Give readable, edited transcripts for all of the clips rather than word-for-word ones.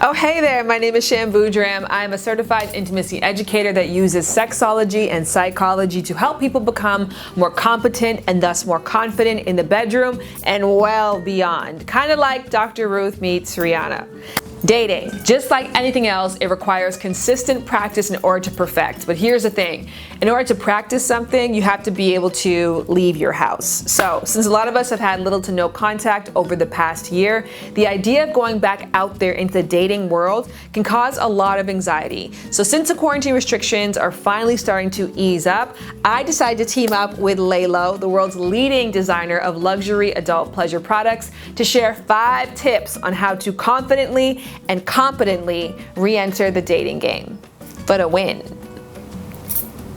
Oh, hey there, my name is Shan Boodram. I'm a certified intimacy educator that uses sexology and psychology to help people become more competent and thus more confident in the bedroom and well beyond. Kind of like Dr. Ruth meets Rihanna. Dating, just like anything else, it requires consistent practice in order to perfect. But here's the thing, in order to practice something, you have to be able to leave your house. So, since a lot of us have had little to no contact over the past year, the idea of going back out there into the dating world can cause a lot of anxiety. So since the quarantine restrictions are finally starting to ease up, I decided to team up with LELO, the world's leading designer of luxury adult pleasure products, to share 5 tips on how to confidently and competently re-enter the dating game for the win.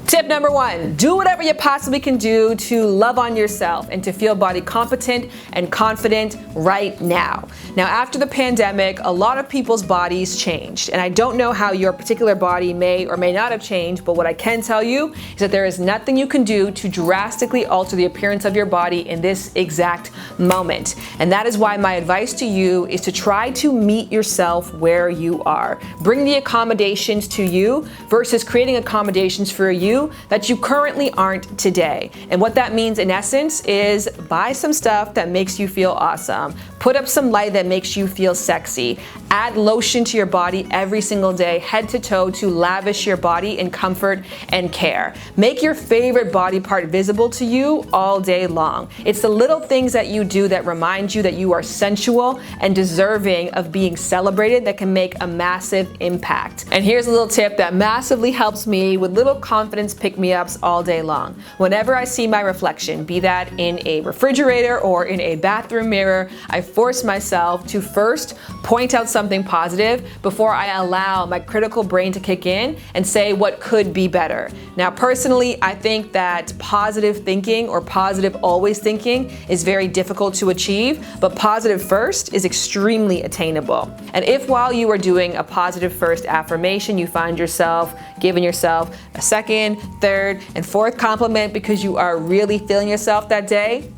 Tip number 1, do whatever you possibly can do to love on yourself and to feel body competent and confident right now. Now, after the pandemic, a lot of people's bodies changed, and I don't know how your particular body may or may not have changed, but what I can tell you is that there is nothing you can do to drastically alter the appearance of your body in this exact moment. And that is why my advice to you is to try to meet yourself where you are. Bring the accommodations to you versus creating accommodations for you that you currently aren't today. And what that means in essence is buy some stuff that makes you feel awesome. Put up some light that makes you feel sexy. Add lotion to your body every single day, head to toe, to lavish your body in comfort and care. Make your favorite body part visible to you all day long. It's the little things that you do that remind you that you are sensual and deserving of being celebrated that can make a massive impact. And here's a little tip that massively helps me with little confidence pick-me-ups all day long. Whenever I see my reflection, be that in a refrigerator or in a bathroom mirror, I force myself to first point out something positive before I allow my critical brain to kick in and say what could be better. Now, personally, I think that positive thinking or positive always thinking is very difficult to achieve, but positive first is extremely attainable. And if while you are doing a positive first affirmation, you find yourself giving yourself a second, third, and fourth compliment because you are really feeling yourself that day,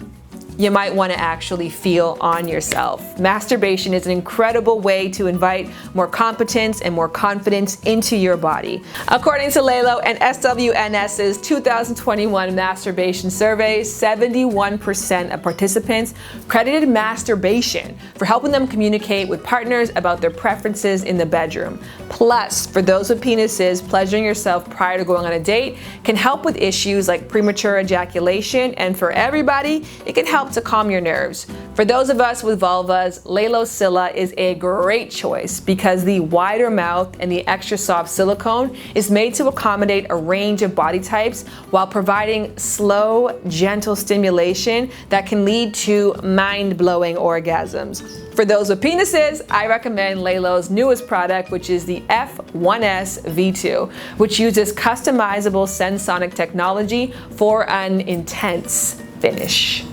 you might want to actually feel on yourself. Masturbation is an incredible way to invite more competence and more confidence into your body. According to LELO and SWNS's 2021 masturbation survey, 71% of participants credited masturbation for helping them communicate with partners about their preferences in the bedroom. Plus, for those with penises, pleasuring yourself prior to going on a date can help with issues like premature ejaculation, and for everybody, it can help to calm your nerves. For those of us with vulvas, LELO Scylla is a great choice because the wider mouth and the extra soft silicone is made to accommodate a range of body types while providing slow, gentle stimulation that can lead to mind-blowing orgasms. For those with penises, I recommend LELO's newest product, which is the F1S V2, which uses customizable sensonic technology for an intense finish.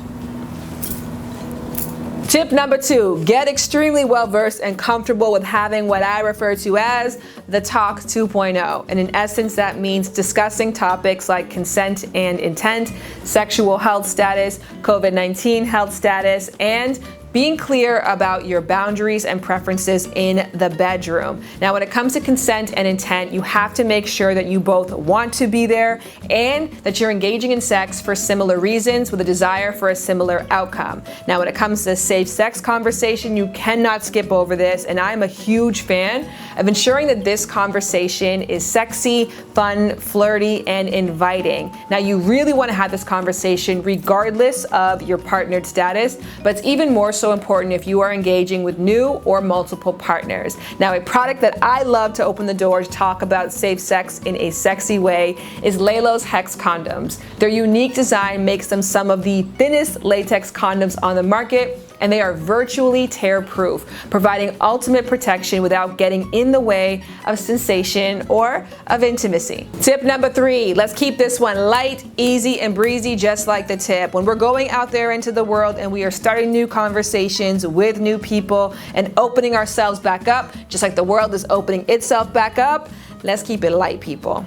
Tip number 2, get extremely well versed and comfortable with having what I refer to as the Talk 2.0. And in essence, that means discussing topics like consent and intent, sexual health status, COVID-19 health status, and being clear about your boundaries and preferences in the bedroom. Now, when it comes to consent and intent, you have to make sure that you both want to be there and that you're engaging in sex for similar reasons with a desire for a similar outcome. Now, when it comes to safe sex conversation, you cannot skip over this, and I'm a huge fan of ensuring that this conversation is sexy, fun, flirty, and inviting. Now, you really want to have this conversation regardless of your partnered status, but it's even more so important if you are engaging with new or multiple partners. Now, a product that I love to open the door to talk about safe sex in a sexy way is LELO's Hex condoms. Their unique design makes them some of the thinnest latex condoms on the market, and they are virtually tear-proof, providing ultimate protection without getting in the way of sensation or of intimacy. Tip number 3, let's keep this one light, easy, and breezy, just like the tip. When we're going out there into the world and we are starting new conversations with new people and opening ourselves back up, just like the world is opening itself back up, let's keep it light, people.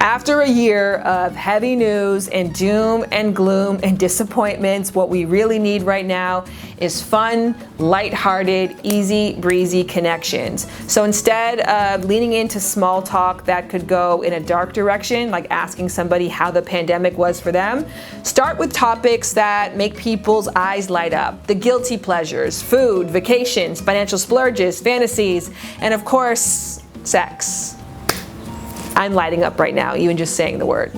After a year of heavy news and doom and gloom and disappointments, what we really need right now is fun, lighthearted, easy breezy connections. So instead of leaning into small talk that could go in a dark direction, like asking somebody how the pandemic was for them, start with topics that make people's eyes light up. The guilty pleasures, food, vacations, financial splurges, fantasies, and of course, sex. I'm lighting up right now, even just saying the word.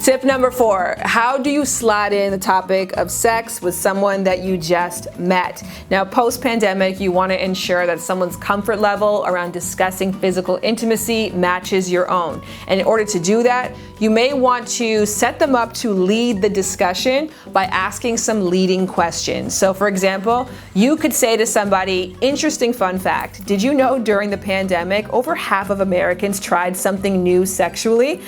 Tip number 4, how do you slide in the topic of sex with someone that you just met? Now, post-pandemic, you want to ensure that someone's comfort level around discussing physical intimacy matches your own. And in order to do that, you may want to set them up to lead the discussion by asking some leading questions. So for example, you could say to somebody, interesting fun fact, did you know during the pandemic, over half of Americans tried something new sexually?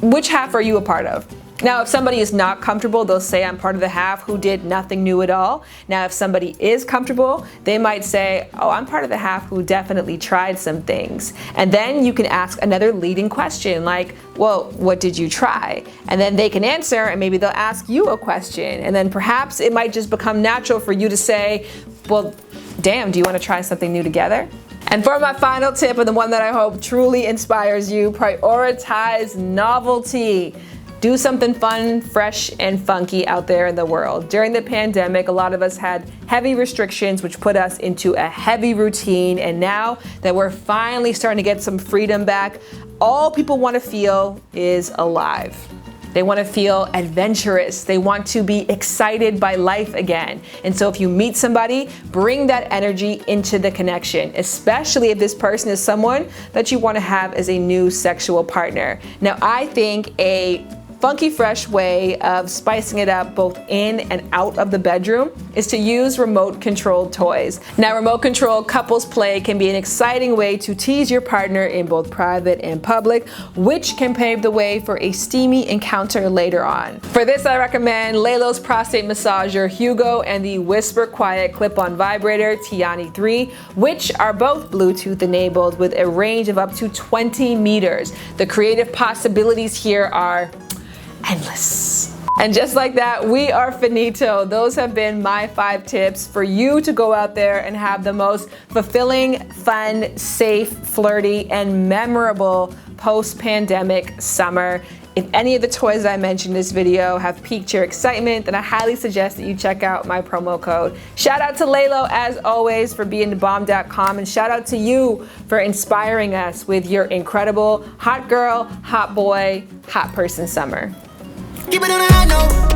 Which half are you a part of? Now, if somebody is not comfortable, they'll say, I'm part of the half who did nothing new at all. Now, if somebody is comfortable, they might say, oh, I'm part of the half who definitely tried some things. And then you can ask another leading question like, well, what did you try? And then they can answer, and maybe they'll ask you a question. And then perhaps it might just become natural for you to say, well, damn, do you want to try something new together? And for my final tip, and the one that I hope truly inspires you, prioritize novelty. Do something fun, fresh, and funky out there in the world. During the pandemic, a lot of us had heavy restrictions, which put us into a heavy routine. And now that we're finally starting to get some freedom back, all people want to feel is alive. They want to feel adventurous. They want to be excited by life again. And so if you meet somebody, bring that energy into the connection, especially if this person is someone that you want to have as a new sexual partner. Now, I think a funky, fresh way of spicing it up both in and out of the bedroom is to use remote-controlled toys. Now, remote-controlled couples play can be an exciting way to tease your partner in both private and public, which can pave the way for a steamy encounter later on. For this, I recommend LELO's prostate massager, Hugo, and the Whisper Quiet clip-on vibrator, Tiani 3, which are both Bluetooth enabled with a range of up to 20 meters. The creative possibilities here are endless. And just like that, we are finito. Those have been my 5 tips for you to go out there and have the most fulfilling, fun, safe, flirty, and memorable post-pandemic summer. If any of the toys I mentioned in this video have piqued your excitement, then I highly suggest that you check out my promo code. Shout out to LELO, as always, for being the bomb.com, and shout out to you for inspiring us with your incredible hot girl, hot boy, hot person summer. Keep it on a high note.